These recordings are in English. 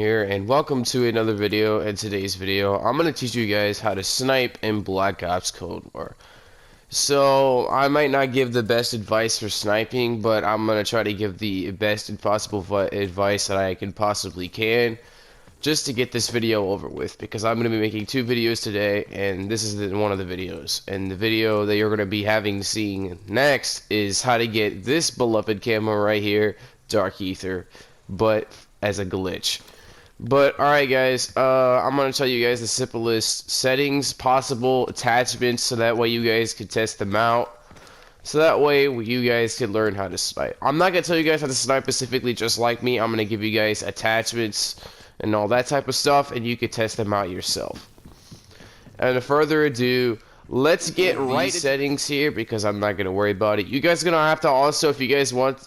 Here and welcome to another video. In today's video I'm going to teach you guys how to snipe in Black Ops Cold War. So I might not give the best advice for sniping, but I'm going to try to give the best possible advice that I can just to get this video over with, because I'm going to be making two videos today and this is one of the videos. And the video that you're going to be seeing next is how to get this beloved camo right here, Dark Ether, but as a glitch. But alright guys, I'm going to tell you guys the simplest settings possible, attachments, so that way you guys can test them out. So that way you guys can learn how to snipe. I'm not going to tell you guys how to snipe specifically just like me. I'm going to give you guys attachments and all that type of stuff, and you can test them out yourself. And without further ado, let's get right to settings here, because I'm not going to worry about it. You guys are going to have to also, if you guys want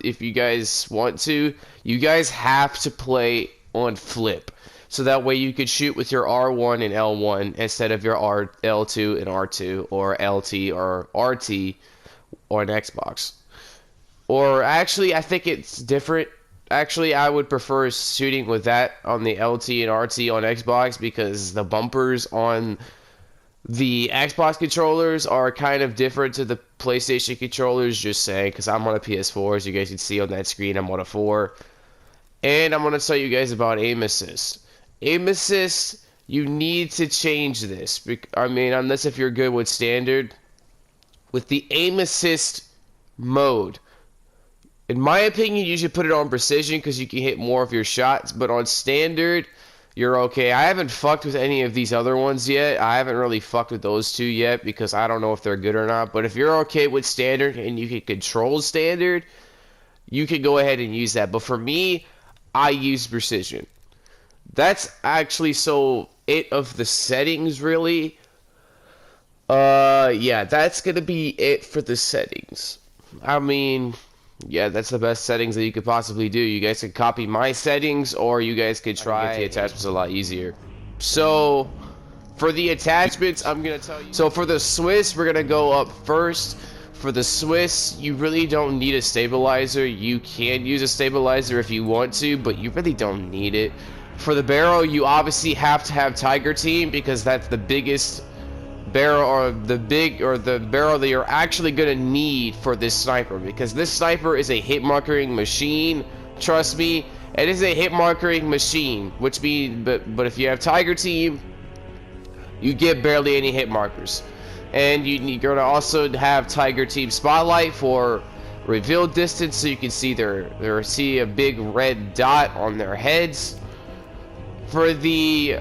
to, you guys have to play on flip, so that way you could shoot with your R1 and L1 instead of your L2 and R2, or LT or RT on Xbox. Or actually, I think it's different. Actually, I would prefer shooting with that on the LT and RT on Xbox, because the bumpers on the Xbox controllers are kind of different to the PlayStation controllers, just saying, because I'm on a PS4, as you guys can see on that screen, I'm on a 4. And I'm going to tell you guys about aim assist. Aim assist, you need to change this. I mean, unless if you're good with standard. With the aim assist mode, in my opinion, you should put it on precision, because you can hit more of your shots. But on standard, you're okay. I haven't fucked with any of these other ones yet. I haven't really fucked with those two yet, because I don't know if they're good or not. But if you're okay with standard and you can control standard, you can go ahead and use that. But for me, I use precision. That's actually it of the settings, really. Yeah, that's gonna be it for the settings. I mean, yeah, that's the best settings that you could possibly do. You guys can copy my settings, or you guys could try the attachments a lot easier. So, for the attachments, I'm gonna tell you. So for the Swiss, we're gonna go up first. For the Swiss, you really don't need a stabilizer. You can use a stabilizer if you want to, but you really don't need it. For the barrel, you obviously have to have Tiger Team, because that's the biggest barrel, or the barrel that you're actually gonna need for this sniper, because this sniper is a hit markering machine. Trust me, it is a hit markering machine, which means, but if you have Tiger Team, you get barely any hit markers. And you're gonna also have Tiger Team Spotlight for reveal distance, so you can see see a big red dot on their heads. For the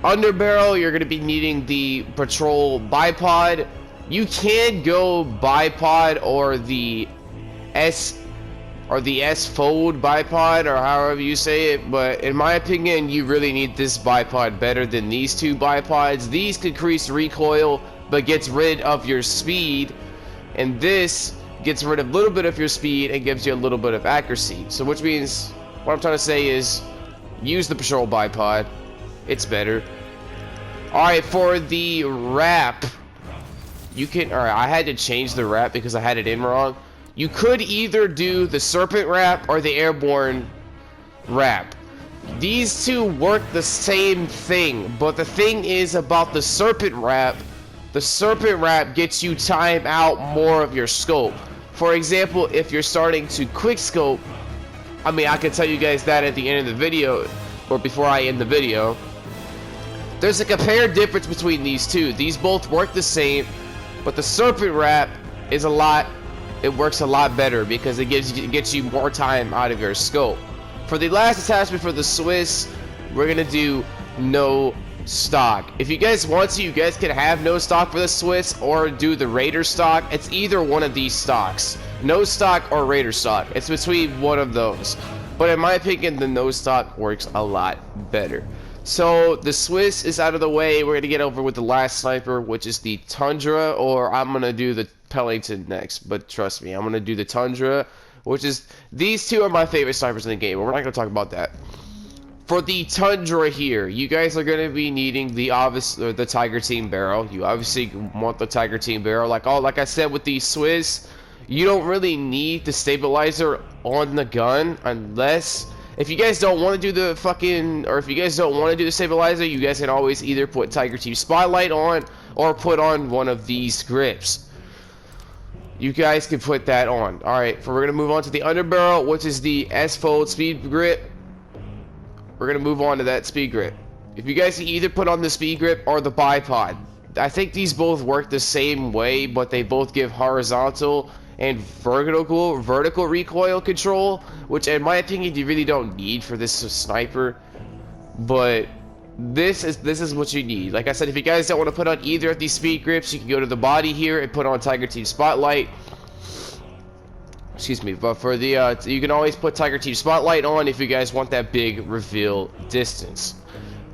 underbarrel, you're gonna be needing the patrol bipod. You can go bipod or the S fold bipod, or however you say it, but in my opinion, you really need this bipod better than these two bipods. These can increase recoil, but gets rid of your speed, and this gets rid of a little bit of your speed and gives you a little bit of accuracy. So which means, what I'm trying to say is, use the patrol bipod. It's better. Alright, for the wrap, you can, alright, I had to change the wrap because I had it in wrong. You could either do the serpent wrap or the airborne wrap. These two work the same thing, but the thing is about the serpent wrap gets you time out more of your scope. For example, if you're starting to quick scope, I mean, I can tell you guys that at the end of the video, or before I end the video. There's a comparative difference between these two. These both work the same, but the serpent wrap is it works a lot better, because it gets you more time out of your scope. For the last attachment for the Swiss, we're gonna do no stock. If you guys want to, you guys can have no stock for the Swiss, or do the Raider stock. It's either one of these stocks, no stock or Raider stock. It's between one of those, but in my opinion, the no stock works a lot better. So the Swiss is out of the way. We're gonna get over with the last sniper, which is the Tundra, or I'm gonna do the Pellington next, but trust me, I'm gonna do the Tundra, which is, these two are my favorite snipers in the game, but we're not gonna talk about that. For the Tundra here, you guys are going to be needing the Tiger Team barrel. You obviously want the Tiger Team barrel. Like I said with the Swiss, you don't really need the stabilizer on the gun unless If you guys don't want to do the fucking, or if you guys don't want to do the stabilizer, you guys can always either put Tiger Team Spotlight on or put on one of these grips. You guys can put that on. Alright, we're going to move on to the underbarrel, which is the S-fold speed grip. We're going to move on to that speed grip. If you guys can either put on the speed grip or the bipod. I think these both work the same way, but they both give horizontal and vertical recoil control, which in my opinion you really don't need for this sniper. But this is what you need. Like I said, if you guys don't want to put on either of these speed grips, you can go to the body here and put on Tiger Team Spotlight. Excuse me, but for the you can always put Tiger Team Spotlight on if you guys want that big reveal distance.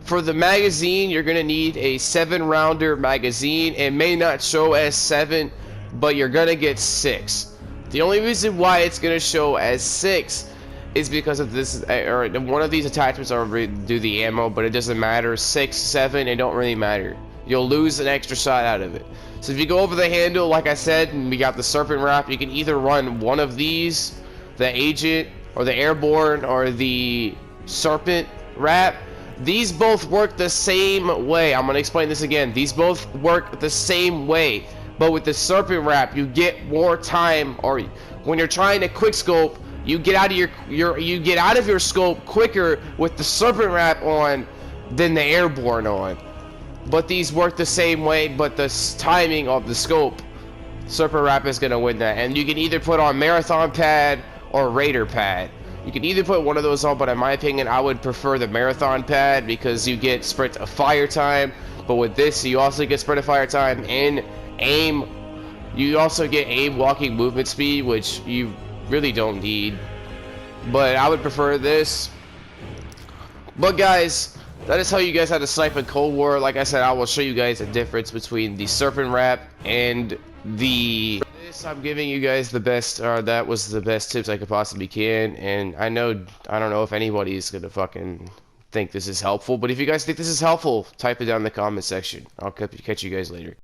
For the magazine, you're gonna need a 7-rounder magazine. It may not show as 7, but you're gonna get 6. The only reason why it's gonna show as 6 is because of this, or one of these attachments are do the ammo, but it doesn't matter. 6, 7, it don't really matter. You'll lose an extra shot out of it. So if you go over the handle, like I said, and we got the serpent wrap, you can either run one of these, the agent, or the airborne, or the serpent wrap. These both work the same way. I'm gonna explain this again. These both work the same way, but with the serpent wrap, you get more time, or when you're trying to quick scope, you get out of your scope quicker with the serpent wrap on than the airborne on. But these work the same way, but the timing of the scope, serpent wrap is gonna win that. And you can either put on marathon pad or raider pad. You can either put one of those on, but in my opinion, I would prefer the marathon pad because you get sprint of fire time. But with this, you also get sprint of fire time and aim. You also get aim walking movement speed, which you really don't need. But I would prefer this. But guys, that is how you guys how to snipe in Cold War. Like I said, I will show you guys the difference between the serpent wrap and the... I'm giving you guys the best, that was the best tips I could possibly can, and I don't know if anybody's gonna fucking think this is helpful, but if you guys think this is helpful, type it down in the comment section. I'll catch you guys later.